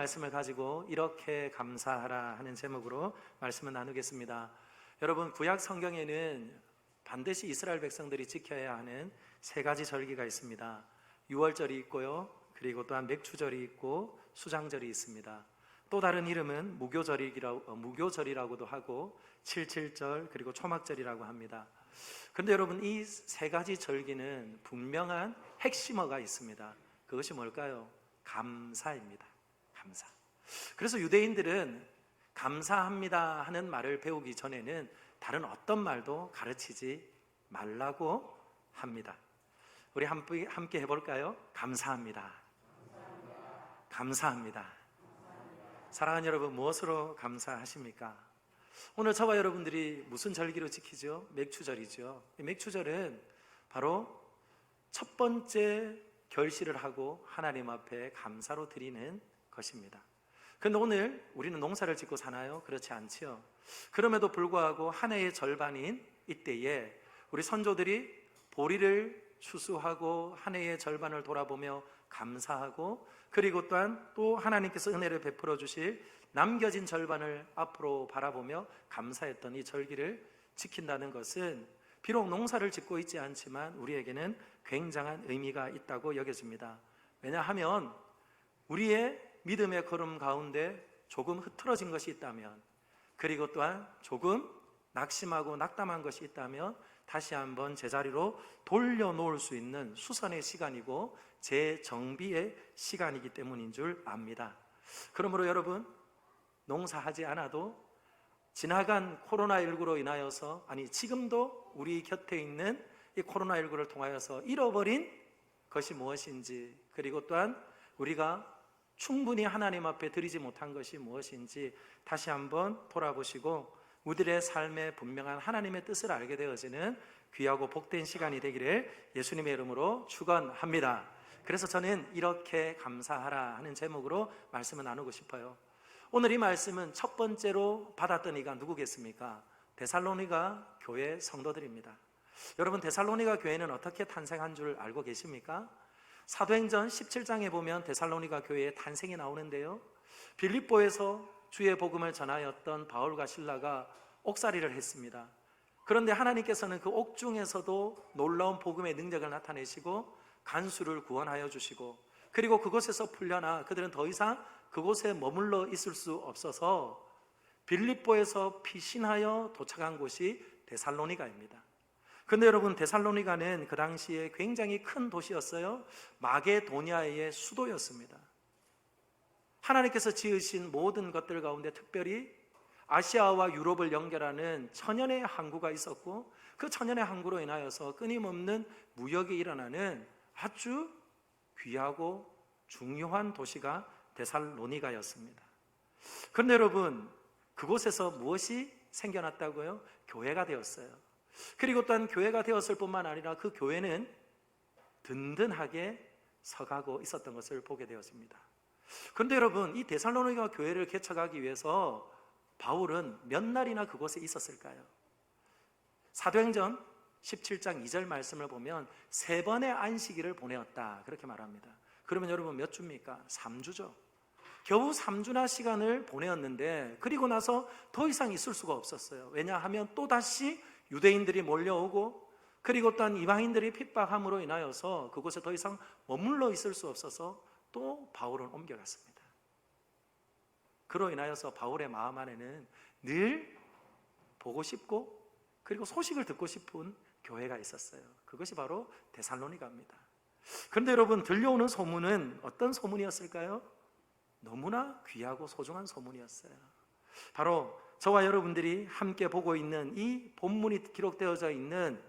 말씀을 가지고 이렇게 감사하라 하는 제목으로 말씀을 나누겠습니다. 여러분, 구약 성경에는 반드시 이스라엘 백성들이 지켜야 하는 세 가지 절기가 있습니다. 유월절이 있고요, 그리고 또한 맥추절이 있고 수장절이 있습니다. 또 다른 이름은 무교절이라고도 하고 칠칠절, 그리고 초막절이라고 합니다. 그런데 여러분, 이 세 가지 절기는 분명한 핵심어가 있습니다. 그것이 뭘까요? 감사입니다. 감사. 그래서 유대인들은 감사합니다 하는 말을 배우기 전에는 다른 어떤 말도 가르치지 말라고 합니다. 우리 함께 해볼까요? 감사합니다. 감사합니다. 사랑하는 여러분, 무엇으로 감사하십니까? 오늘 저와 여러분들이 무슨 절기로 지키죠? 맥추절이죠. 맥추절은 바로 첫 번째 결실을 하고 하나님 앞에 감사로 드리는 것입니다. 그런데 오늘 우리는 농사를 짓고 사나요? 그렇지 않지요. 그럼에도 불구하고 한 해의 절반인 이때에 우리 선조들이 보리를 추수하고 한 해의 절반을 돌아보며 감사하고, 그리고 또한 또 하나님께서 은혜를 베풀어 주실 남겨진 절반을 앞으로 바라보며 감사했던 이 절기를 지킨다는 것은 비록 농사를 짓고 있지 않지만 우리에게는 굉장한 의미가 있다고 여겨집니다. 왜냐하면 우리의 믿음의 걸음 가운데 조금 흐트러진 것이 있다면, 그리고 또한 조금 낙심하고 낙담한 것이 있다면 다시 한번 제자리로 돌려놓을 수 있는 수선의 시간이고 재정비의 시간이기 때문인 줄 압니다. 그러므로 여러분, 농사하지 않아도 지나간 코로나19로 인하여서, 지금도 우리 곁에 있는 이 코로나19를 통하여서 잃어버린 것이 무엇인지, 그리고 또한 우리가 충분히 하나님 앞에 드리지 못한 것이 무엇인지 다시 한번 돌아보시고 우리들의 삶에 분명한 하나님의 뜻을 알게 되어지는 귀하고 복된 시간이 되기를 예수님의 이름으로 축원합니다. 그래서 저는 이렇게 감사하라 하는 제목으로 말씀을 나누고 싶어요. 오늘 이 말씀은 첫 번째로 받았던 이가 누구겠습니까? 데살로니가 교회 성도들입니다. 여러분, 데살로니가 교회는 어떻게 탄생한 줄 알고 계십니까? 사도행전 17장에 보면 데살로니가 교회의 탄생이 나오는데요, 빌립보에서 주의 복음을 전하였던 바울과 실라가 옥살이를 했습니다. 그런데 하나님께서는 그 옥중에서도 놀라운 복음의 능력을 나타내시고 간수를 구원하여 주시고, 그리고 그곳에서 풀려나 그들은 더 이상 그곳에 머물러 있을 수 없어서 빌립보에서 피신하여 도착한 곳이 데살로니가입니다. 그런데 여러분, 데살로니가는 그 당시에 굉장히 큰 도시였어요. 마게도니아의 수도였습니다. 하나님께서 지으신 모든 것들 가운데 특별히 아시아와 유럽을 연결하는 천연의 항구가 있었고, 그 천연의 항구로 인하여서 끊임없는 무역이 일어나는 아주 귀하고 중요한 도시가 데살로니가였습니다. 그런데 여러분, 그곳에서 무엇이 생겨났다고요? 교회가 되었어요. 그리고 또한 교회가 되었을 뿐만 아니라 그 교회는 든든하게 서가고 있었던 것을 보게 되었습니다. 그런데 여러분, 이 데살로니가 교회를 개척하기 위해서 바울은 몇 날이나 그곳에 있었을까요? 사도행전 17장 2절 말씀을 보면 3번의 안식일을 보내었다, 그렇게 말합니다. 그러면 여러분 몇 주입니까? 3주죠. 겨우 3주나 시간을 보내었는데, 그리고 나서 더 이상 있을 수가 없었어요. 왜냐하면 또다시 유대인들이 몰려오고, 그리고 또한 이방인들이 핍박함으로 인하여서 그곳에 더 이상 머물러 있을 수 없어서 또 바울은 옮겨갔습니다. 그로 인하여서 바울의 마음 안에는 늘 보고 싶고, 그리고 소식을 듣고 싶은 교회가 있었어요. 그것이 바로 데살로니가입니다. 그런데 여러분, 들려오는 소문은 어떤 소문이었을까요? 너무나 귀하고 소중한 소문이었어요. 바로 저와 여러분들이 함께 보고 있는 이 본문이 기록되어져 있는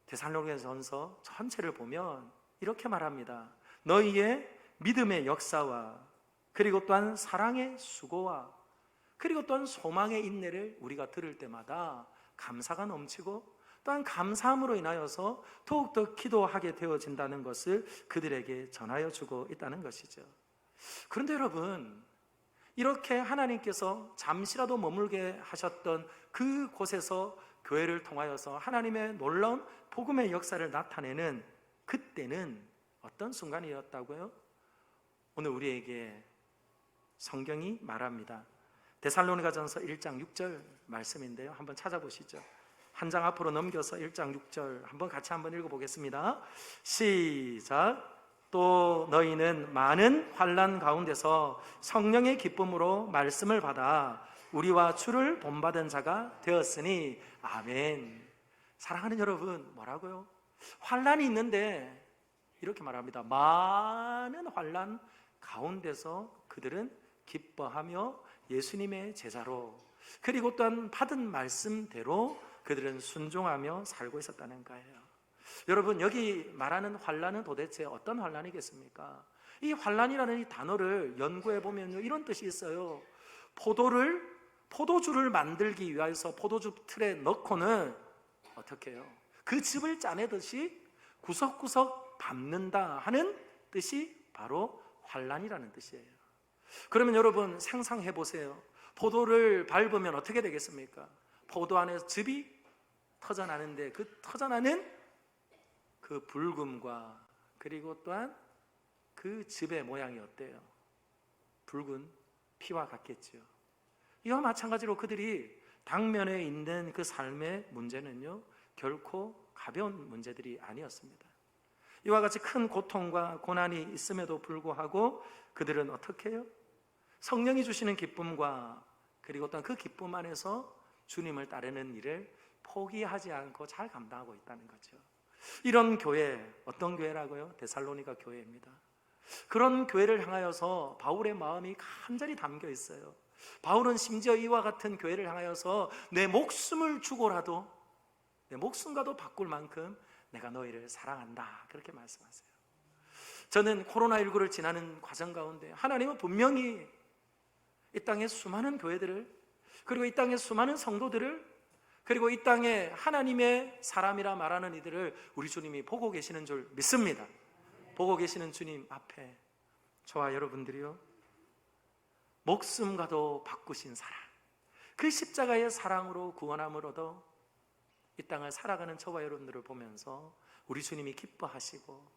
데살로니가전서 전체를 보면 이렇게 말합니다. 너희의 믿음의 역사와, 그리고 또한 사랑의 수고와, 그리고 또한 소망의 인내를 우리가 들을 때마다 감사가 넘치고, 또한 감사함으로 인하여서 더욱더 기도하게 되어진다는 것을 그들에게 전하여 주고 있다는 것이죠. 그런데 여러분, 이렇게 하나님께서 잠시라도 머물게 하셨던 그 곳에서 교회를 통하여서 하나님의 놀라운 복음의 역사를 나타내는 그때는 어떤 순간이었다고요? 오늘 우리에게 성경이 말합니다. 데살로니가전서 1장 6절 말씀인데요, 한번 찾아보시죠. 한 장 앞으로 넘겨서 1장 6절 한번 같이 한번 읽어보겠습니다. 시작. 또 너희는 많은 환난 가운데서 성령의 기쁨으로 말씀을 받아 우리와 주를 본받은 자가 되었으니 아멘. 사랑하는 여러분, 뭐라고요? 환난이 있는데 이렇게 말합니다. 많은 환난 가운데서 그들은 기뻐하며 예수님의 제자로, 그리고 또한 받은 말씀대로 그들은 순종하며 살고 있었다는 거예요. 여러분, 여기 말하는 환난은 도대체 어떤 환난이겠습니까? 이 환난이라는 이 단어를 연구해 보면요, 이런 뜻이 있어요. 포도주를 만들기 위해서 포도주 틀에 넣고는 어떻게 해요? 그 즙을 짜내듯이 구석구석 밟는다 하는 뜻이 바로 환난이라는 뜻이에요. 그러면 여러분 상상해 보세요. 포도를 밟으면 어떻게 되겠습니까? 포도 안에서 즙이 터져나는데 그 터져나는 그 붉음과 그리고 또한 그 즙의 모양이 어때요? 붉은 피와 같겠죠. 이와 마찬가지로 그들이 당면에 있는 그 삶의 문제는요, 결코 가벼운 문제들이 아니었습니다. 이와 같이 큰 고통과 고난이 있음에도 불구하고 그들은 어떻게 해요? 성령이 주시는 기쁨과 그리고 또한 그 기쁨 안에서 주님을 따르는 일을 포기하지 않고 잘 감당하고 있다는 거죠. 이런 교회, 어떤 교회라고요? 데살로니가 교회입니다. 그런 교회를 향하여서 바울의 마음이 간절히 담겨 있어요. 바울은 심지어 이와 같은 교회를 향하여서 내 목숨을 주고라도, 내 목숨과도 바꿀 만큼 내가 너희를 사랑한다, 그렇게 말씀하세요. 저는 코로나19를 지나는 과정 가운데 하나님은 분명히 이 땅의 수많은 교회들을, 그리고 이 땅의 수많은 성도들을, 그리고 이 땅에 하나님의 사람이라 말하는 이들을 우리 주님이 보고 계시는 줄 믿습니다. 보고 계시는 주님 앞에 저와 여러분들이요, 목숨과도 바꾸신 사랑, 그 십자가의 사랑으로 구원함을 얻어 이 땅을 살아가는 저와 여러분들을 보면서 우리 주님이 기뻐하시고,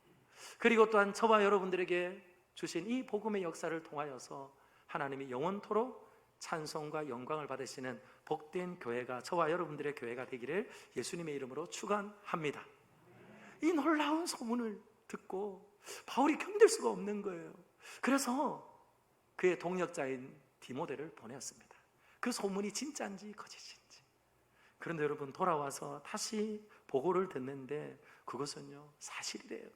그리고 또한 저와 여러분들에게 주신 이 복음의 역사를 통하여서 하나님이 영원토록 찬송과 영광을 받으시는 복된 교회가, 저와 여러분들의 교회가 되기를 예수님의 이름으로 축원합니다. 이 놀라운 소문을 듣고 바울이 견딜 수가 없는 거예요. 그래서 그의 동역자인 디모데를 보냈습니다. 그 소문이 진짜인지 거짓인지. 그런데 여러분, 돌아와서 다시 보고를 듣는데 그것은요, 사실이래요.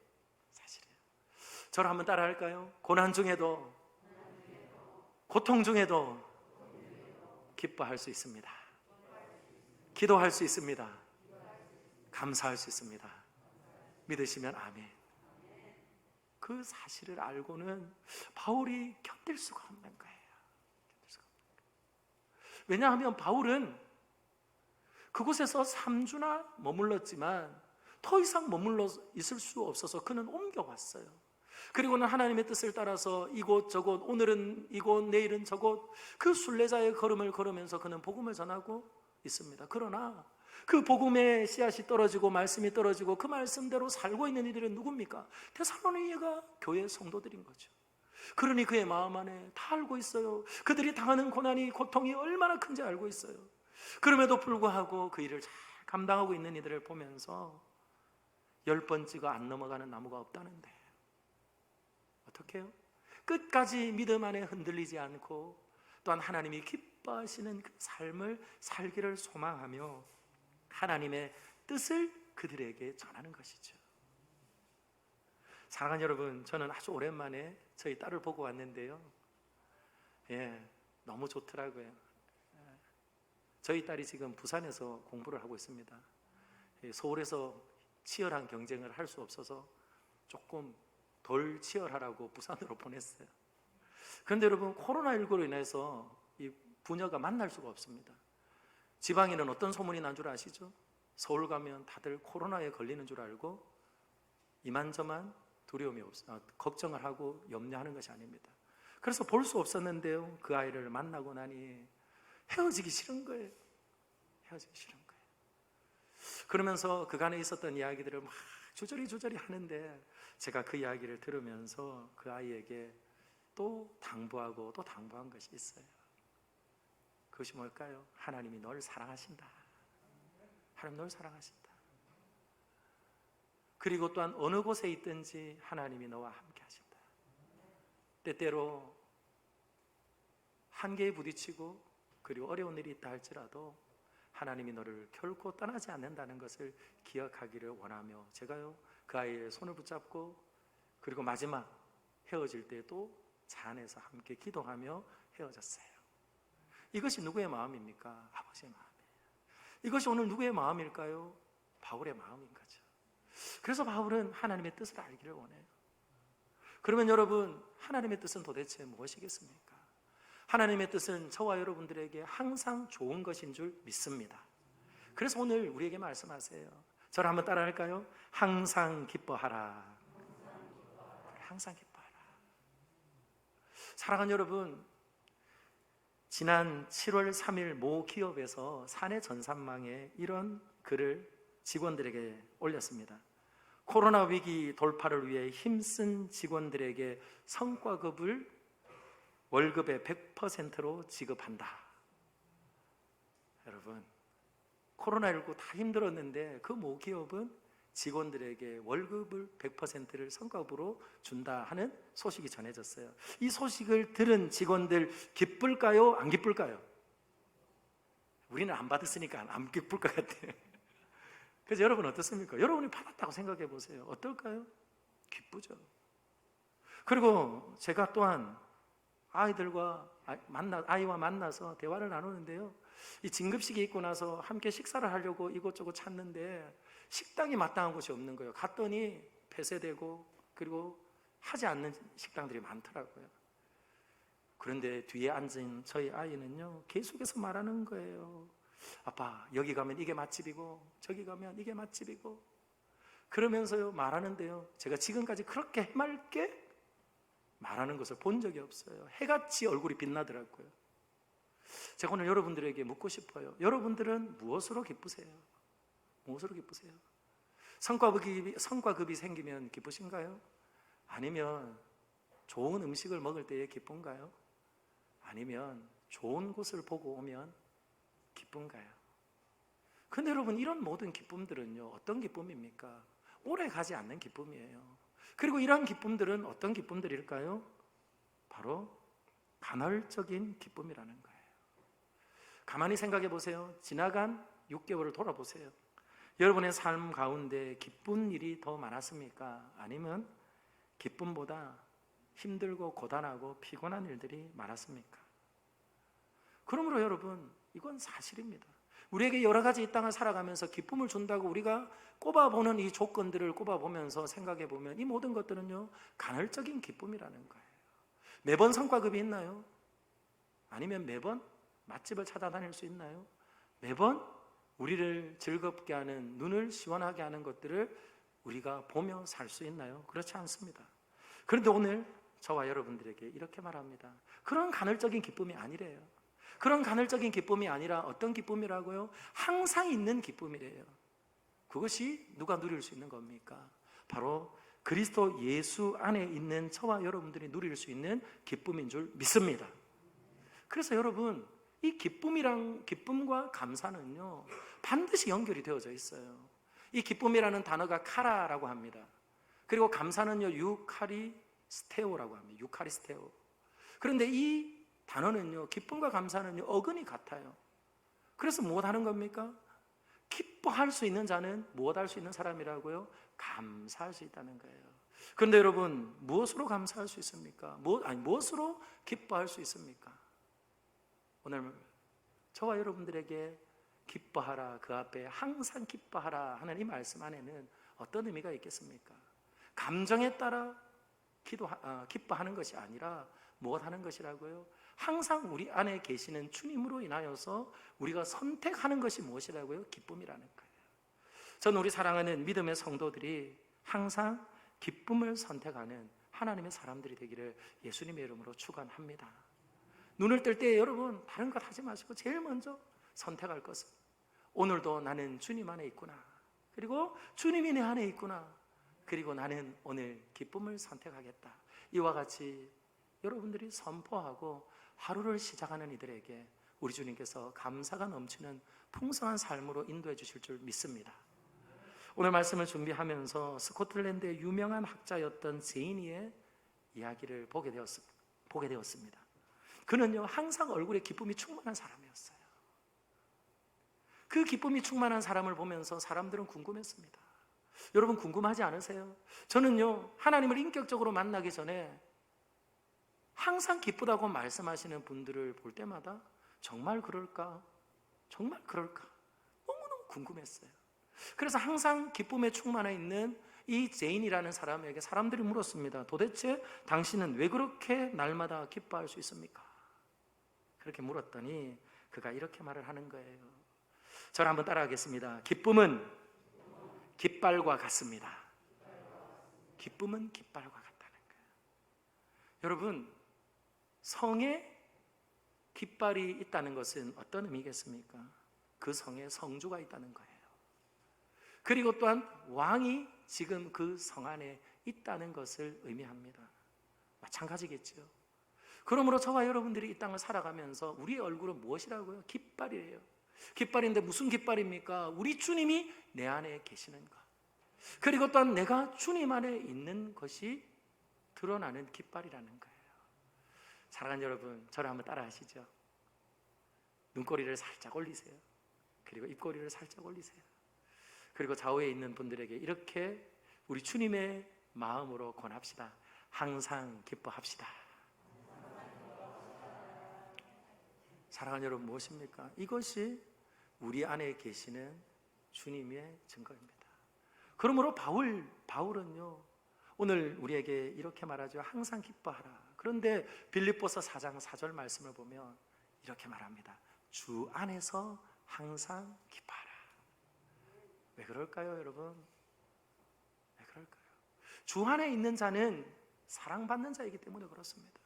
사실이에요. 저를 한번 따라 할까요? 고난 중에도, 고통 중에도 기뻐할 수 있습니다. 기도할 수 있습니다. 감사할 수 있습니다. 믿으시면 아멘. 그 사실을 알고는 바울이 견딜 수가 없는 거예요. 왜냐하면 바울은 그곳에서 3주나 머물렀지만 더 이상 머물러 있을 수 없어서 그는 옮겨왔어요. 그리고는 하나님의 뜻을 따라서 이곳 저곳, 오늘은 이곳 내일은 저곳, 그 순례자의 걸음을 걸으면서 그는 복음을 전하고 있습니다. 그러나 그 복음의 씨앗이 떨어지고 말씀이 떨어지고 그 말씀대로 살고 있는 이들은 누굽니까? 데살로니가 교회 성도들인 거죠. 그러니 그의 마음 안에 다 알고 있어요. 그들이 당하는 고난이, 고통이 얼마나 큰지 알고 있어요. 그럼에도 불구하고 그 일을 잘 감당하고 있는 이들을 보면서 10번 찍어 안 넘어가는 나무가 없다는데 어떻게 해요? 끝까지 믿음 안에 흔들리지 않고 또한 하나님이 기뻐하시는 그 삶을 살기를 소망하며 하나님의 뜻을 그들에게 전하는 것이죠. 사랑하는 여러분, 저는 아주 오랜만에 저희 딸을 보고 왔는데요, 너무 좋더라고요. 저희 딸이 지금 부산에서 공부를 하고 있습니다. 서울에서 치열한 경쟁을 할 수 없어서 조금 덜 치열하라고 부산으로 보냈어요. 그런데 여러분, 코로나19로 인해서 이 부녀가 만날 수가 없습니다. 지방에는 어떤 소문이 난 줄 아시죠? 서울 가면 다들 코로나에 걸리는 줄 알고 이만저만 두려움이 걱정을 하고 염려하는 것이 아닙니다. 그래서 볼 수 없었는데요, 그 아이를 만나고 나니 헤어지기 싫은 거예요. 헤어지기 싫은 거예요. 그러면서 그간에 있었던 이야기들을 막 조절이 하는데 제가 그 이야기를 들으면서 그 아이에게 또 당부하고 또 당부한 것이 있어요. 그것이 뭘까요? 하나님이 널 사랑하신다. 하나님 널 사랑하신다. 그리고 또한 어느 곳에 있든지 하나님이 너와 함께 하신다. 때때로 한계에 부딪히고 그리고 어려운 일이 있다 할지라도 하나님이 너를 결코 떠나지 않는다는 것을 기억하기를 원하며, 제가요 그 아이의 손을 붙잡고 그리고 마지막 헤어질 때도 차 안에서 함께 기도하며 헤어졌어요. 이것이 누구의 마음입니까? 아버지의 마음이에요. 이것이 오늘 누구의 마음일까요? 바울의 마음인 거죠. 그래서 바울은 하나님의 뜻을 알기를 원해요. 그러면 여러분, 하나님의 뜻은 도대체 무엇이겠습니까? 하나님의 뜻은 저와 여러분들에게 항상 좋은 것인 줄 믿습니다. 그래서 오늘 우리에게 말씀하세요. 저를 한번 따라할까요? 항상 기뻐하라. 항상 기뻐하라. 사랑하는 여러분, 지난 7월 3일 모 기업에서 사내 전산망에 이런 글을 직원들에게 올렸습니다. 코로나 위기 돌파를 위해 힘쓴 직원들에게 성과급을 월급의 100%로 지급한다. 여러분, 코로나19 다 힘들었는데 그 모 기업은 직원들에게 월급을 100%를 성과급으로 준다 하는 소식이 전해졌어요. 이 소식을 들은 직원들 기쁠까요? 안 기쁠까요? 우리는 안 받았으니까 안 기쁠 것 같아요. 그래서 여러분 어떻습니까? 여러분이 받았다고 생각해 보세요. 어떨까요? 기쁘죠. 그리고 제가 또한 아이와 만나서 대화를 나누는데요, 이 진급식이 있고 나서 함께 식사를 하려고 이곳저곳 찾는데 식당이 마땅한 곳이 없는 거예요. 갔더니 폐쇄되고 그리고 하지 않는 식당들이 많더라고요. 그런데 뒤에 앉은 저희 아이는요, 계속해서 말하는 거예요. 아빠, 여기 가면 이게 맛집이고 저기 가면 이게 맛집이고, 그러면서요 말하는데요, 제가 지금까지 그렇게 해맑게 말하는 것을 본 적이 없어요. 해같이 얼굴이 빛나더라고요. 제가 오늘 여러분들에게 묻고 싶어요. 여러분들은 무엇으로 기쁘세요? 무엇으로 기쁘세요? 성과급이 생기면 기쁘신가요? 아니면 좋은 음식을 먹을 때에 기쁜가요? 아니면 좋은 곳을 보고 오면 기쁜가요? 근데 여러분, 이런 모든 기쁨들은요, 어떤 기쁨입니까? 오래 가지 않는 기쁨이에요. 그리고 이런 기쁨들은 어떤 기쁨들일까요? 바로 간헐적인 기쁨이라는 거예요. 가만히 생각해 보세요. 지나간 6개월을 돌아보세요. 여러분의 삶 가운데 기쁜 일이 더 많았습니까? 아니면 기쁨보다 힘들고 고단하고 피곤한 일들이 많았습니까? 그러므로 여러분, 이건 사실입니다. 우리에게 여러 가지 이 땅을 살아가면서 기쁨을 준다고 우리가 꼽아보는 이 조건들을 꼽아보면서 생각해 보면 이 모든 것들은요, 간헐적인 기쁨이라는 거예요. 매번 성과급이 있나요? 아니면 매번 맛집을 찾아다닐 수 있나요? 매번 우리를 즐겁게 하는, 눈을 시원하게 하는 것들을 우리가 보며 살 수 있나요? 그렇지 않습니다. 그런데 오늘 저와 여러분들에게 이렇게 말합니다. 그런 간헐적인 기쁨이 아니래요. 그런 간헐적인 기쁨이 아니라 어떤 기쁨이라고요? 항상 있는 기쁨이래요. 그것이 누가 누릴 수 있는 겁니까? 바로 그리스도 예수 안에 있는 저와 여러분들이 누릴 수 있는 기쁨인 줄 믿습니다. 그래서 여러분, 이 기쁨과 감사는요, 반드시 연결이 되어져 있어요. 이 기쁨이라는 단어가 카라라고 합니다. 그리고 감사는요, 유카리스테오라고 합니다. 유카리스테오. 그런데 이 단어는요, 기쁨과 감사는요, 어근이 같아요. 그래서 무엇 하는 겁니까? 기뻐할 수 있는 자는 무엇 할 수 있는 사람이라고요? 감사할 수 있다는 거예요. 그런데 여러분, 무엇으로 감사할 수 있습니까? 무엇으로 기뻐할 수 있습니까? 오늘 저와 여러분들에게 기뻐하라, 그 앞에 항상 기뻐하라 하는 이 말씀 안에는 어떤 의미가 있겠습니까? 감정에 따라 기뻐하는 것이 아니라 무엇 하는 것이라고요? 항상 우리 안에 계시는 주님으로 인하여서 우리가 선택하는 것이 무엇이라고요? 기쁨이라는 거예요. 저는 우리 사랑하는 믿음의 성도들이 항상 기쁨을 선택하는 하나님의 사람들이 되기를 예수님의 이름으로 축원합니다. 눈을 뜰 때 여러분, 다른 것 하지 마시고 제일 먼저 선택할 것은 오늘도 나는 주님 안에 있구나, 그리고 주님이 내 안에 있구나, 그리고 나는 오늘 기쁨을 선택하겠다. 이와 같이 여러분들이 선포하고 하루를 시작하는 이들에게 우리 주님께서 감사가 넘치는 풍성한 삶으로 인도해 주실 줄 믿습니다. 오늘 말씀을 준비하면서 스코틀랜드의 유명한 학자였던 제이니의 이야기를 보게 되었습니다. 그는요, 항상 얼굴에 기쁨이 충만한 사람이었어요. 그 기쁨이 충만한 사람을 보면서 사람들은 궁금했습니다. 여러분 궁금하지 않으세요? 저는요, 하나님을 인격적으로 만나기 전에 항상 기쁘다고 말씀하시는 분들을 볼 때마다 정말 그럴까? 정말 그럴까? 너무너무 궁금했어요. 그래서 항상 기쁨에 충만해 있는 이 제인이라는 사람에게 사람들이 물었습니다. 도대체 당신은 왜 그렇게 날마다 기뻐할 수 있습니까? 그렇게 물었더니 그가 이렇게 말을 하는 거예요. 저를 한번 따라하겠습니다. 기쁨은 깃발과 같습니다. 기쁨은 깃발과 같다는 거예요. 여러분, 성에 깃발이 있다는 것은 어떤 의미겠습니까? 그 성에 성주가 있다는 거예요. 그리고 또한 왕이 지금 그 성 안에 있다는 것을 의미합니다. 마찬가지겠죠. 그러므로 저와 여러분들이 이 땅을 살아가면서 우리의 얼굴은 무엇이라고요? 깃발이에요. 깃발인데 무슨 깃발입니까? 우리 주님이 내 안에 계시는 것, 그리고 또한 내가 주님 안에 있는 것이 드러나는 깃발이라는 거예요. 사랑하는 여러분, 저를 한번 따라 하시죠. 눈꼬리를 살짝 올리세요. 그리고 입꼬리를 살짝 올리세요. 그리고 좌우에 있는 분들에게 이렇게 우리 주님의 마음으로 권합시다. 항상 기뻐합시다. 사랑하는 여러분, 무엇입니까? 이것이 우리 안에 계시는 주님의 증거입니다. 그러므로 바울은요, 오늘 우리에게 이렇게 말하죠. 항상 기뻐하라. 그런데 빌립보서 4장 4절 말씀을 보면 이렇게 말합니다. 주 안에서 항상 기뻐하라. 왜 그럴까요, 여러분? 왜 그럴까요? 주 안에 있는 자는 사랑받는 자이기 때문에 그렇습니다.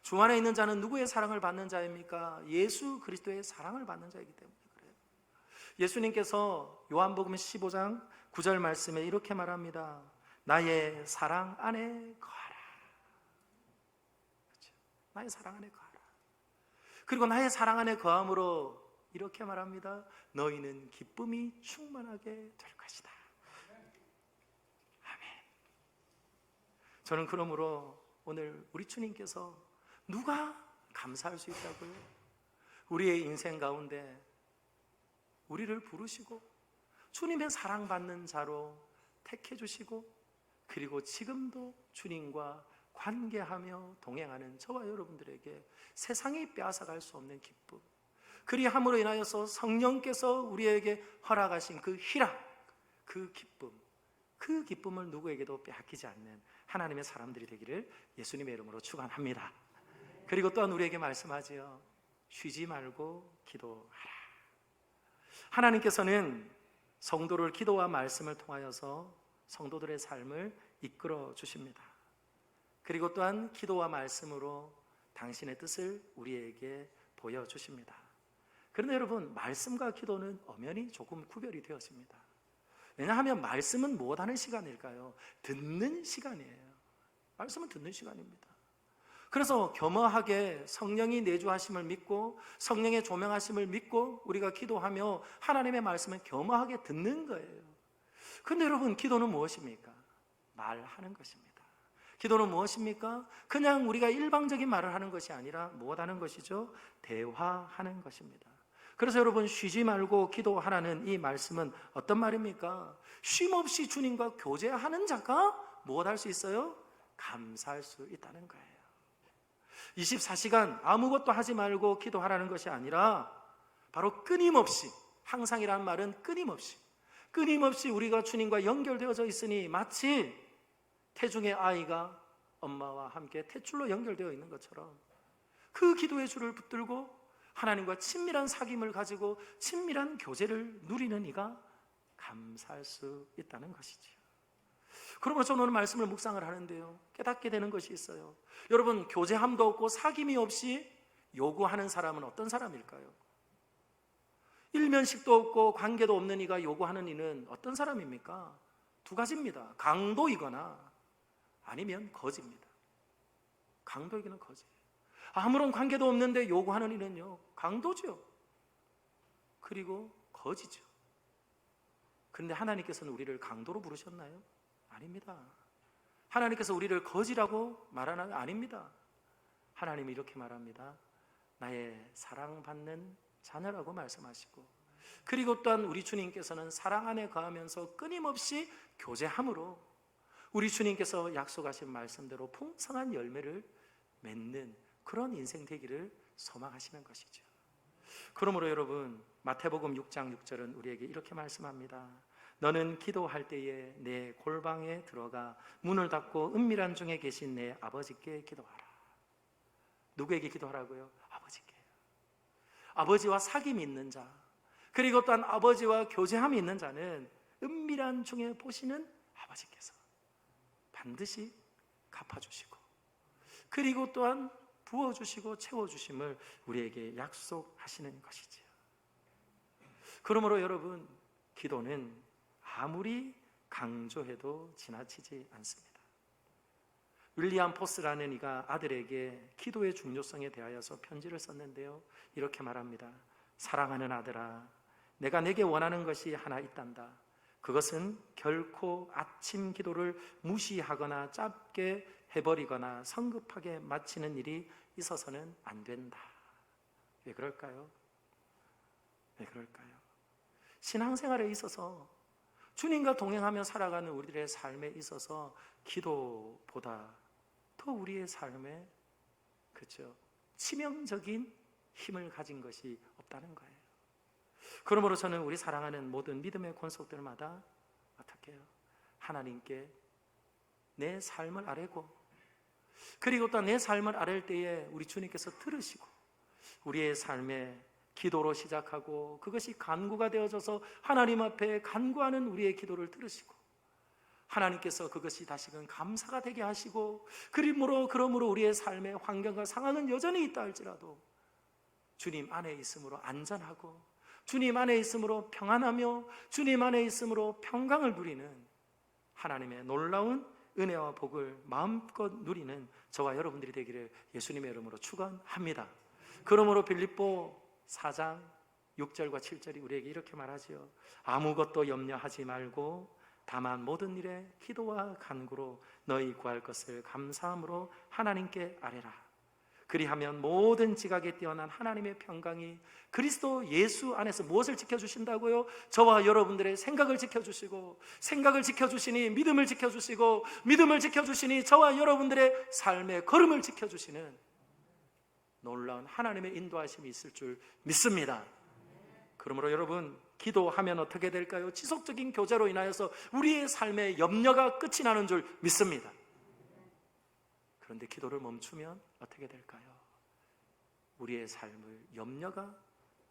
주 안에 있는 자는 누구의 사랑을 받는 자입니까? 예수 그리스도의 사랑을 받는 자이기 때문에 그래요. 예수님께서 요한복음 15장 9절 말씀에 이렇게 말합니다. 나의 사랑 안에 거하라. 그렇죠? 나의 사랑 안에 거하라. 그리고 나의 사랑 안에 거함으로 이렇게 말합니다. 너희는 기쁨이 충만하게 될 것이다. 아멘. 저는 그러므로 오늘 우리 주님께서 누가 감사할 수 있다고요? 우리의 인생 가운데 우리를 부르시고 주님의 사랑받는 자로 택해 주시고, 그리고 지금도 주님과 관계하며 동행하는 저와 여러분들에게 세상이 빼앗아갈 수 없는 기쁨, 그리함으로 인하여서 성령께서 우리에게 허락하신 그 희락, 그 기쁨, 그 기쁨을 누구에게도 빼앗기지 않는 하나님의 사람들이 되기를 예수님의 이름으로 축원합니다. 그리고 또한 우리에게 말씀하지요. 쉬지 말고 기도하라. 하나님께서는 성도를 기도와 말씀을 통하여서 성도들의 삶을 이끌어 주십니다. 그리고 또한 기도와 말씀으로 당신의 뜻을 우리에게 보여주십니다. 그런데 여러분, 말씀과 기도는 엄연히 조금 구별이 되었습니다. 왜냐하면 말씀은 무엇하는 시간일까요? 듣는 시간이에요. 말씀은 듣는 시간입니다. 그래서 겸허하게 성령이 내주하심을 믿고 성령의 조명하심을 믿고 우리가 기도하며 하나님의 말씀을 겸허하게 듣는 거예요. 그런데 여러분, 기도는 무엇입니까? 말하는 것입니다. 기도는 무엇입니까? 그냥 우리가 일방적인 말을 하는 것이 아니라 무엇하는 것이죠? 대화하는 것입니다. 그래서 여러분, 쉬지 말고 기도하라는 이 말씀은 어떤 말입니까? 쉼없이 주님과 교제하는 자가 무엇할 수 있어요? 감사할 수 있다는 거예요. 24시간 아무것도 하지 말고 기도하라는 것이 아니라 바로 끊임없이, 항상이라는 말은 끊임없이 우리가 주님과 연결되어져 있으니 마치 태중의 아이가 엄마와 함께 탯줄로 연결되어 있는 것처럼 그 기도의 줄을 붙들고 하나님과 친밀한 사귐을 가지고 친밀한 교제를 누리는 이가 감사할 수 있다는 것이지요. 그러므로 저는 오늘 말씀을 묵상을 하는데요, 깨닫게 되는 것이 있어요. 여러분, 교제함도 없고 사귐이 없이 요구하는 사람은 어떤 사람일까요? 일면식도 없고 관계도 없는 이가 요구하는 이는 어떤 사람입니까? 두 가지입니다. 강도이거나 아니면 거지입니다. 강도에게는 거지. 아무런 관계도 없는데 요구하는 일은요, 강도죠. 그리고 거지죠. 그런데 하나님께서는 우리를 강도로 부르셨나요? 아닙니다. 하나님께서 우리를 거지라고 말하는 아닙니다. 하나님이 이렇게 말합니다. 나의 사랑받는 자녀라고 말씀하시고, 그리고 또한 우리 주님께서는 사랑 안에 거하면서 끊임없이 교제함으로 우리 주님께서 약속하신 말씀대로 풍성한 열매를 맺는 그런 인생 되기를 소망하시는 것이죠. 그러므로 여러분, 마태복음 6장 6절은 우리에게 이렇게 말씀합니다. 너는 기도할 때에 내 골방에 들어가 문을 닫고 은밀한 중에 계신 내 아버지께 기도하라. 누구에게 기도하라고요? 아버지께. 아버지와 사귐이 있는 자, 그리고 또한 아버지와 교제함이 있는 자는 은밀한 중에 보시는 아버지께서 반드시 갚아주시고, 그리고 또한 부어주시고 채워주심을 우리에게 약속하시는 것이지요. 그러므로 여러분, 기도는 아무리 강조해도 지나치지 않습니다. 윌리엄 포스라는 이가 아들에게 기도의 중요성에 대하여서 편지를 썼는데요, 이렇게 말합니다. 사랑하는 아들아, 내가 내게 원하는 것이 하나 있단다. 그것은 결코 아침 기도를 무시하거나 짧게 해버리거나 성급하게 마치는 일이 있어서는 안 된다. 왜 그럴까요? 왜 그럴까요? 신앙생활에 있어서 주님과 동행하며 살아가는 우리들의 삶에 있어서 기도보다 더 우리의 삶에, 그렇죠, 치명적인 힘을 가진 것이 없다는 거예요. 그러므로 저는 우리 사랑하는 모든 믿음의 권속들마다 어떻게 해요? 하나님께 내 삶을 아뢰고, 그리고 또 내 삶을 아뢰을 때에 우리 주님께서 들으시고, 우리의 삶에 기도로 시작하고 그것이 간구가 되어져서 하나님 앞에 간구하는 우리의 기도를 들으시고, 하나님께서 그것이 다시금 감사가 되게 하시고, 그러므로 우리의 삶의 환경과 상황은 여전히 있다 할지라도 주님 안에 있으므로 안전하고, 주님 안에 있으므로 평안하며, 주님 안에 있으므로 평강을 누리는 하나님의 놀라운 은혜와 복을 마음껏 누리는 저와 여러분들이 되기를 예수님의 이름으로 축원합니다. 그러므로 빌립보 4장 6절과 7절이 우리에게 이렇게 말하지요. 아무것도 염려하지 말고 다만 모든 일에 기도와 간구로 너희 구할 것을 감사함으로 하나님께 아뢰라. 그리하면 모든 지각에 뛰어난 하나님의 평강이 그리스도 예수 안에서 무엇을 지켜주신다고요? 저와 여러분들의 생각을 지켜주시고, 생각을 지켜주시니 믿음을 지켜주시고, 믿음을 지켜주시니 저와 여러분들의 삶의 걸음을 지켜주시는 놀라운 하나님의 인도하심이 있을 줄 믿습니다. 그러므로 여러분, 기도하면 어떻게 될까요? 지속적인 교제로 인하여서 우리의 삶의 염려가 끝이 나는 줄 믿습니다. 그런데 기도를 멈추면 어떻게 될까요? 우리의 삶을 염려가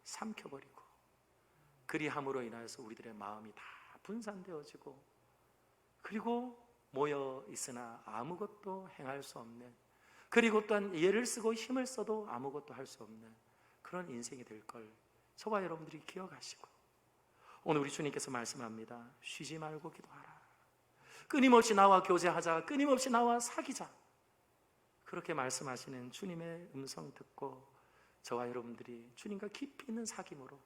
삼켜버리고, 그리함으로 인하여서 우리들의 마음이 다 분산되어지고, 그리고 모여 있으나 아무것도 행할 수 없는, 그리고 또한 예를 쓰고 힘을 써도 아무것도 할 수 없는 그런 인생이 될 걸 저와 여러분들이 기억하시고, 오늘 우리 주님께서 말씀합니다. 쉬지 말고 기도하라. 끊임없이 나와 교제하자. 끊임없이 나와 사귀자. 그렇게 말씀하시는 주님의 음성 듣고 저와 여러분들이 주님과 깊이 있는 사귐으로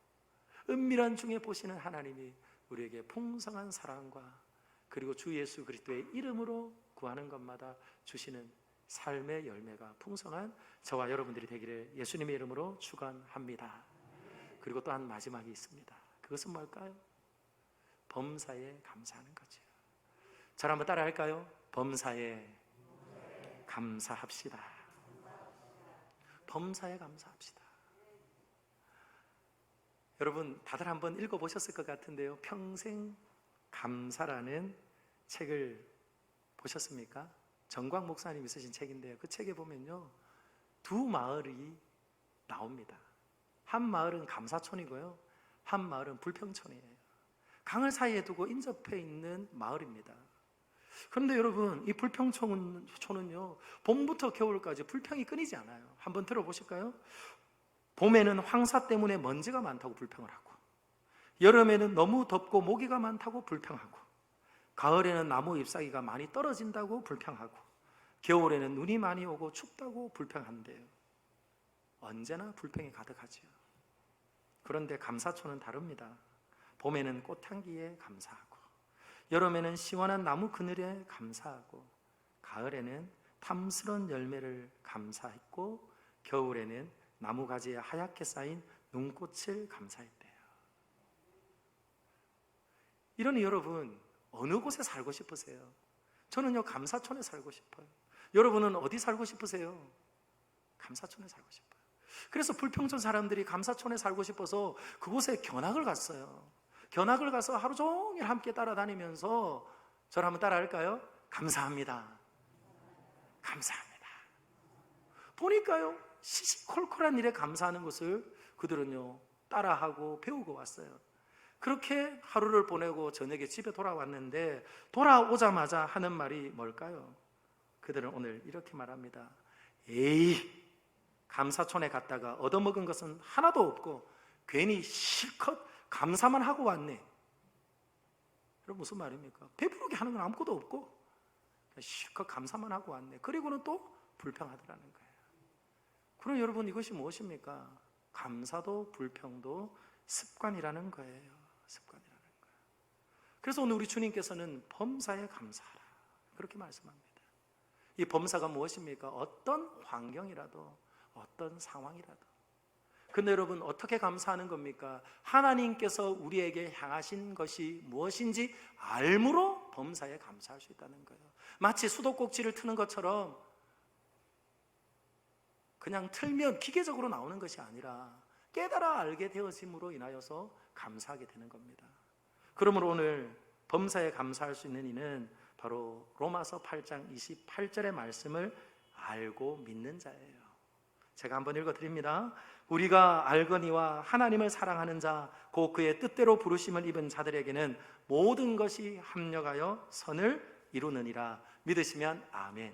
은밀한 중에 보시는 하나님이 우리에게 풍성한 사랑과, 그리고 주 예수 그리스도의 이름으로 구하는 것마다 주시는 삶의 열매가 풍성한 저와 여러분들이 되기를 예수님의 이름으로 축원합니다. 그리고 또 한 마지막이 있습니다. 그것은 뭘까요? 범사에 감사하는 거죠. 잘 한번 따라 할까요? 범사에 감사합시다. 범사에 감사합시다. 여러분 다들 한번 읽어보셨을 것 같은데요, 평생 감사라는 책을 보셨습니까? 정광 목사님이 쓰신 책인데요, 그 책에 보면요, 두 마을이 나옵니다. 한 마을은 감사촌이고요, 한 마을은 불평촌이에요. 강을 사이에 두고 인접해 있는 마을입니다. 그런데 여러분, 이 불평촌은요, 봄부터 겨울까지 불평이 끊이지 않아요. 한번 들어보실까요? 봄에는 황사 때문에 먼지가 많다고 불평을 하고, 여름에는 너무 덥고 모기가 많다고 불평하고, 가을에는 나무 잎사귀가 많이 떨어진다고 불평하고, 겨울에는 눈이 많이 오고 춥다고 불평한대요. 언제나 불평이 가득하죠. 그런데 감사초는 다릅니다. 봄에는 꽃향기에 감사하고, 여름에는 시원한 나무 그늘에 감사하고, 가을에는 탐스러운 열매를 감사했고, 겨울에는 나무 가지에 하얗게 쌓인 눈꽃을 감사했대요. 이러니 여러분, 어느 곳에 살고 싶으세요? 저는요, 감사촌에 살고 싶어요. 여러분은 어디 살고 싶으세요? 감사촌에 살고 싶어요. 그래서 불평촌 사람들이 감사촌에 살고 싶어서 그곳에 견학을 갔어요. 견학을 가서 하루 종일 함께 따라다니면서, 저를 한번 따라할까요? 감사합니다. 감사합니다. 보니까요, 시시콜콜한 일에 감사하는 것을 그들은요, 따라하고 배우고 왔어요. 그렇게 하루를 보내고 저녁에 집에 돌아왔는데, 돌아오자마자 하는 말이 뭘까요? 그들은 오늘 이렇게 말합니다. 에이, 감사촌에 갔다가 얻어먹은 것은 하나도 없고 괜히 실컷 감사만 하고 왔네. 여러분, 무슨 말입니까? 배부르게 하는 건 아무것도 없고 실컷 감사만 하고 왔네. 그리고는 또 불평하더라는 거예요. 그럼 여러분, 이것이 무엇입니까? 감사도 불평도 습관이라는 거예요. 습관이라는 거예요. 그래서 오늘 우리 주님께서는 범사에 감사하라, 그렇게 말씀합니다. 이 범사가 무엇입니까? 어떤 환경이라도, 어떤 상황이라도. 근데 여러분, 어떻게 감사하는 겁니까? 하나님께서 우리에게 향하신 것이 무엇인지 알므로 범사에 감사할 수 있다는 거예요. 마치 수도꼭지를 트는 것처럼 그냥 틀면 기계적으로 나오는 것이 아니라 깨달아 알게 되어짐으로 인하여서 감사하게 되는 겁니다. 그러므로 오늘 범사에 감사할 수 있는 이는 바로 로마서 8장 28절의 말씀을 알고 믿는 자예요. 제가 한번 읽어드립니다. 우리가 알거니와 하나님을 사랑하는 자, 곧 그의 뜻대로 부르심을 입은 자들에게는 모든 것이 합력하여 선을 이루느니라. 믿으시면 아멘.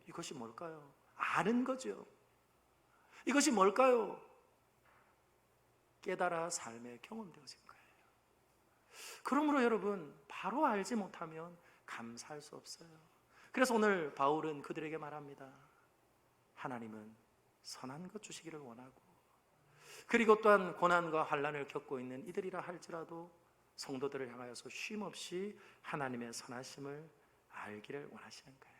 이것이 뭘까요? 아는 거죠. 이것이 뭘까요? 깨달아 삶에 경험되어진 거예요. 그러므로 여러분, 바로 알지 못하면 감사할 수 없어요. 그래서 오늘 바울은 그들에게 말합니다. 하나님은 선한 것 주시기를 원하고, 그리고 또한 고난과 환난을 겪고 있는 이들이라 할지라도 성도들을 향하여서 쉼없이 하나님의 선하심을 알기를 원하시는 거예요.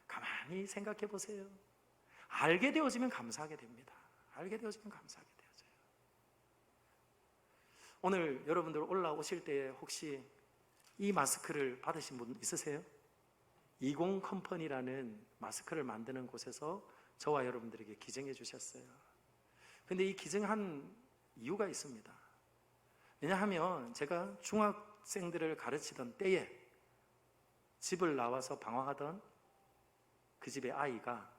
가만히 생각해 보세요. 알게 되어지면 감사하게 됩니다. 알게 되어지면 감사하게 되어져요. 오늘 여러분들 올라오실 때에 혹시 이 마스크를 받으신 분 있으세요? 20 컴퍼니라는 마스크를 만드는 곳에서 저와 여러분들에게 기증해 주셨어요. 근데 이 기증한 이유가 있습니다. 왜냐하면 제가 중학생들을 가르치던 때에 집을 나와서 방황하던 그 집의 아이가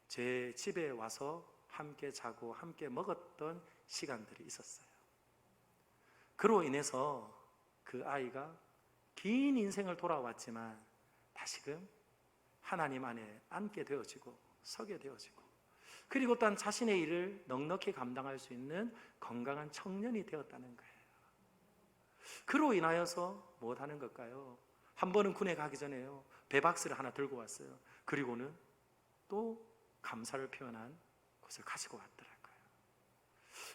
제 집에 와서 함께 자고 함께 먹었던 시간들이 있었어요. 그로 인해서 그 아이가 긴 인생을 돌아왔지만 다시금 하나님 안에 앉게 되어지고 서게 되어지고, 그리고 또한 자신의 일을 넉넉히 감당할 수 있는 건강한 청년이 되었다는 거예요. 그로 인하여서 무엇하는 걸까요? 한 번은 군에 가기 전에요, 배박스를 하나 들고 왔어요. 그리고는 또 감사를 표현한 것을 가지고 왔더라고요.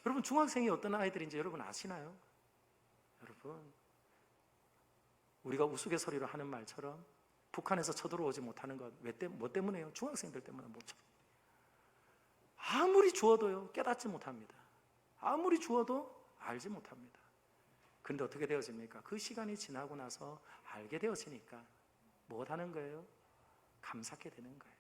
여러분, 중학생이 어떤 아이들인지 여러분 아시나요? 여러분, 우리가 우스갯소리로 하는 말처럼 북한에서 쳐들어오지 못하는 것, 뭐 때문에요? 중학생들 때문에 못 쳐. 아무리 주어도요, 깨닫지 못합니다. 아무리 주어도 알지 못합니다. 그런데 어떻게 되어집니까? 그 시간이 지나고 나서 알게 되어지니까 무엇하는 거예요? 감사하게 되는 거예요.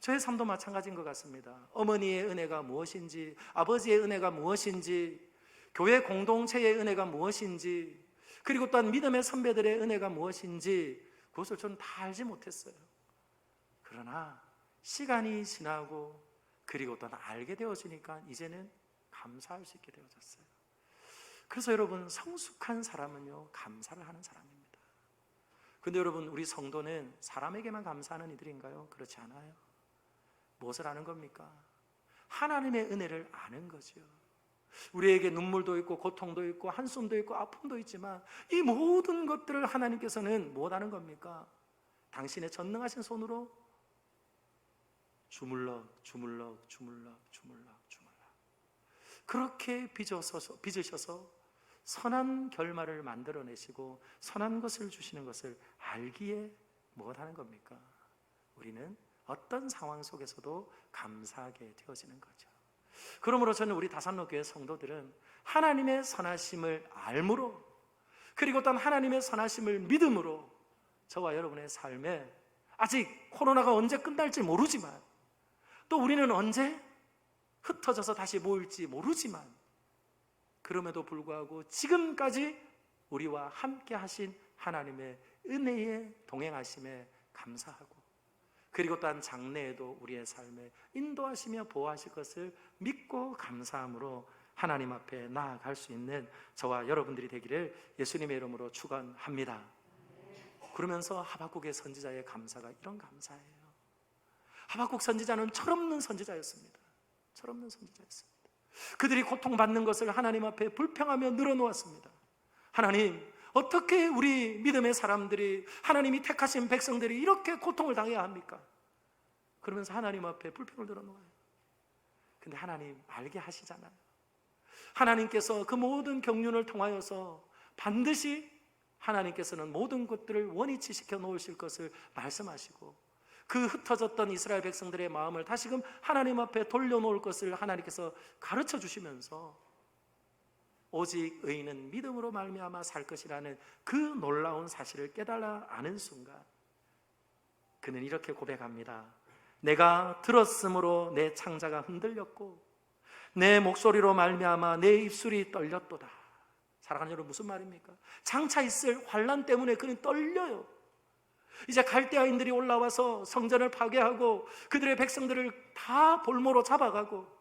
저의 삶도 마찬가지인 것 같습니다. 어머니의 은혜가 무엇인지, 아버지의 은혜가 무엇인지, 교회 공동체의 은혜가 무엇인지, 그리고 또한 믿음의 선배들의 은혜가 무엇인지 그것을 저는 다 알지 못했어요. 그러나 시간이 지나고 그리고 또 알게 되어지니까 이제는 감사할 수 있게 되어졌어요. 그래서 여러분, 성숙한 사람은요, 감사를 하는 사람입니다. 근데 여러분, 우리 성도는 사람에게만 감사하는 이들인가요? 그렇지 않아요. 무엇을 아는 겁니까? 하나님의 은혜를 아는 거죠. 우리에게 눈물도 있고 고통도 있고 한숨도 있고 아픔도 있지만 이 모든 것들을 하나님께서는 무엇하는 겁니까? 당신의 전능하신 손으로 주물럭 주물럭 주물럭 주물럭 주물럭 그렇게 빚으셔서 선한 결말을 만들어내시고 선한 것을 주시는 것을 알기에 무엇하는 겁니까? 우리는 어떤 상황 속에서도 감사하게 되어지는 거죠. 그러므로 저는 우리 다산로교회 성도들은 하나님의 선하심을 알므로, 그리고 또 하나님의 선하심을 믿음으로 저와 여러분의 삶에 아직 코로나가 언제 끝날지 모르지만, 또 우리는 언제 흩어져서 다시 모일지 모르지만, 그럼에도 불구하고 지금까지 우리와 함께 하신 하나님의 은혜에 동행하심에 감사하고, 그리고 또한 장래에도 우리의 삶에 인도하시며 보호하실 것을 믿고 감사함으로 하나님 앞에 나아갈 수 있는 저와 여러분들이 되기를 예수님의 이름으로 축원합니다. 그러면서 하박국의 선지자의 감사가 이런 감사예요. 하박국 선지자는 철없는 선지자였습니다. 철없는 선지자였습니다. 그들이 고통받는 것을 하나님 앞에 불평하며 늘어놓았습니다. 하나님, 어떻게 우리 믿음의 사람들이, 하나님이 택하신 백성들이 이렇게 고통을 당해야 합니까? 그러면서 하나님 앞에 불평을 늘어놓아요. 근데 하나님 알게 하시잖아요. 하나님께서 그 모든 경륜을 통하여서 반드시 하나님께서는 모든 것들을 원위치 시켜 놓으실 것을 말씀하시고, 그 흩어졌던 이스라엘 백성들의 마음을 다시금 하나님 앞에 돌려놓을 것을 하나님께서 가르쳐 주시면서 오직 의인은 믿음으로 말미암아 살 것이라는 그 놀라운 사실을 깨달아 아는 순간 그는 이렇게 고백합니다. 내가 들었으므로 내 창자가 흔들렸고 내 목소리로 말미암아 내 입술이 떨렸도다. 사랑하는 여러분, 무슨 말입니까? 장차 있을 환난 때문에 그는 떨려요. 이제 갈대아인들이 올라와서 성전을 파괴하고 그들의 백성들을 다 볼모로 잡아가고,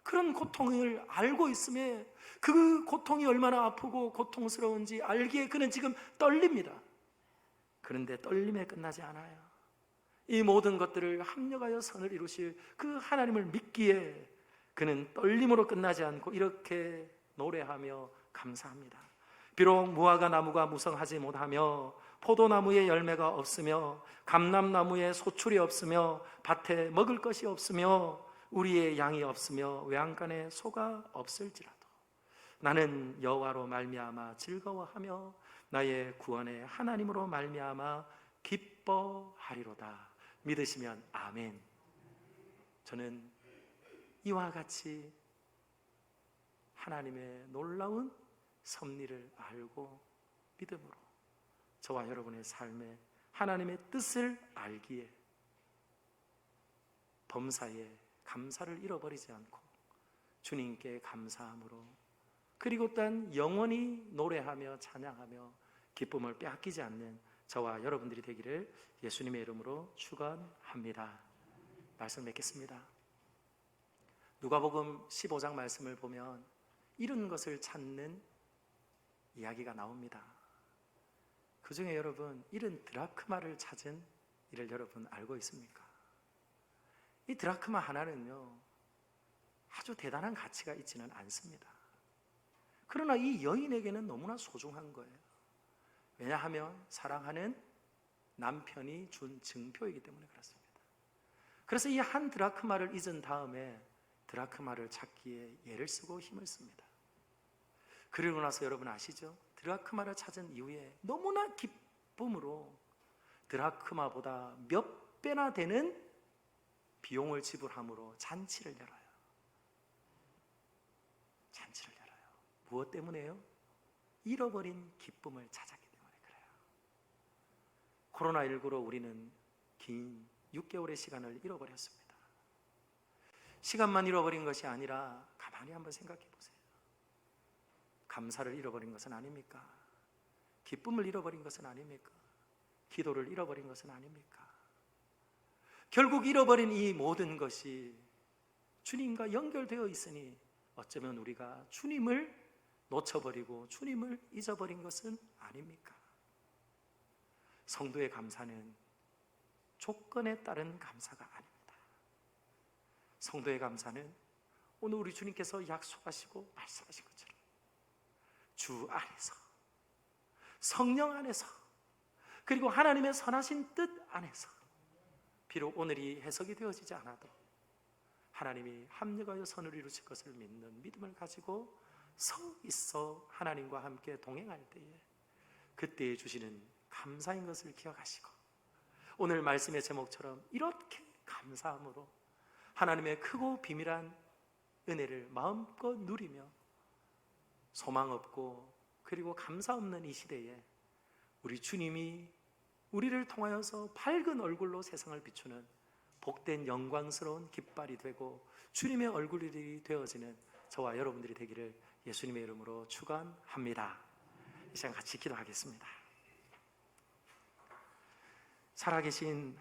그런 고통을 알고 있음에 그 고통이 얼마나 아프고 고통스러운지 알기에 그는 지금 떨립니다. 그런데 떨림에 끝나지 않아요. 이 모든 것들을 합력하여 선을 이루실 그 하나님을 믿기에 그는 떨림으로 끝나지 않고 이렇게 노래하며 감사합니다. 비록 무화과 나무가 무성하지 못하며 포도나무에 열매가 없으며 감람나무에 소출이 없으며 밭에 먹을 것이 없으며 우리의 양이 없으며 외양간에 소가 없을지라도 나는 여호와로 말미암아 즐거워하며 나의 구원의 하나님으로 말미암아 기뻐하리로다. 믿으시면 아멘. 저는 이와 같이 하나님의 놀라운 섭리를 알고 믿음으로 저와 여러분의 삶에 하나님의 뜻을 알기에 범사에 감사를 잃어버리지 않고 주님께 감사함으로, 그리고 또한 영원히 노래하며 찬양하며 기쁨을 빼앗기지 않는 저와 여러분들이 되기를 예수님의 이름으로 축원합니다. 말씀 맺겠습니다. 누가복음 15장 말씀을 보면 잃은 것을 찾는 이야기가 나옵니다. 그 중에 여러분, 잃은 드라크마를 찾은 일을 여러분 알고 있습니까? 이 드라크마 하나는요 아주 대단한 가치가 있지는 않습니다. 그러나 이 여인에게는 너무나 소중한 거예요. 왜냐하면 사랑하는 남편이 준 증표이기 때문에 그렇습니다. 그래서 이 한 드라크마를 잊은 다음에 드라크마를 찾기에 애를 쓰고 힘을 씁니다. 그리고 나서 여러분 아시죠? 드라크마를 찾은 이후에 너무나 기쁨으로 드라크마보다 몇 배나 되는 비용을 지불함으로 잔치를 열어요. 잔치를 열어요. 무엇 때문에요? 잃어버린 기쁨을 찾았기 때문에 그래요. 코로나19로 우리는 긴 6개월의 시간을 잃어버렸습니다. 시간만 잃어버린 것이 아니라 가만히 한번 생각해 보세요. 감사를 잃어버린 것은 아닙니까? 기쁨을 잃어버린 것은 아닙니까? 기도를 잃어버린 것은 아닙니까? 결국 잃어버린 이 모든 것이 주님과 연결되어 있으니 어쩌면 우리가 주님을 놓쳐버리고 주님을 잊어버린 것은 아닙니까? 성도의 감사는 조건에 따른 감사가 아닙니다. 성도의 감사는 오늘 우리 주님께서 약속하시고 말씀하신 것처럼 주 안에서, 성령 안에서 그리고 하나님의 선하신 뜻 안에서 비록 오늘이 해석이 되어지지 않아도 하나님이 합력하여 선을 이루실 것을 믿는 믿음을 가지고 서 있어 하나님과 함께 동행할 때에 그때에 주시는 감사인 것을 기억하시고 오늘 말씀의 제목처럼 이렇게 감사함으로 하나님의 크고 비밀한 은혜를 마음껏 누리며 소망 없고 그리고 감사 없는 이 시대에 우리 주님이 우리를 통하여서 밝은 얼굴로 세상을 비추는 복된 영광스러운 깃발이 되고 주님의 얼굴이 되어지는 저와 여러분들이 되기를 예수님의 이름으로 축원합니다. 이 시간 같이 기도하겠습니다. 살아계신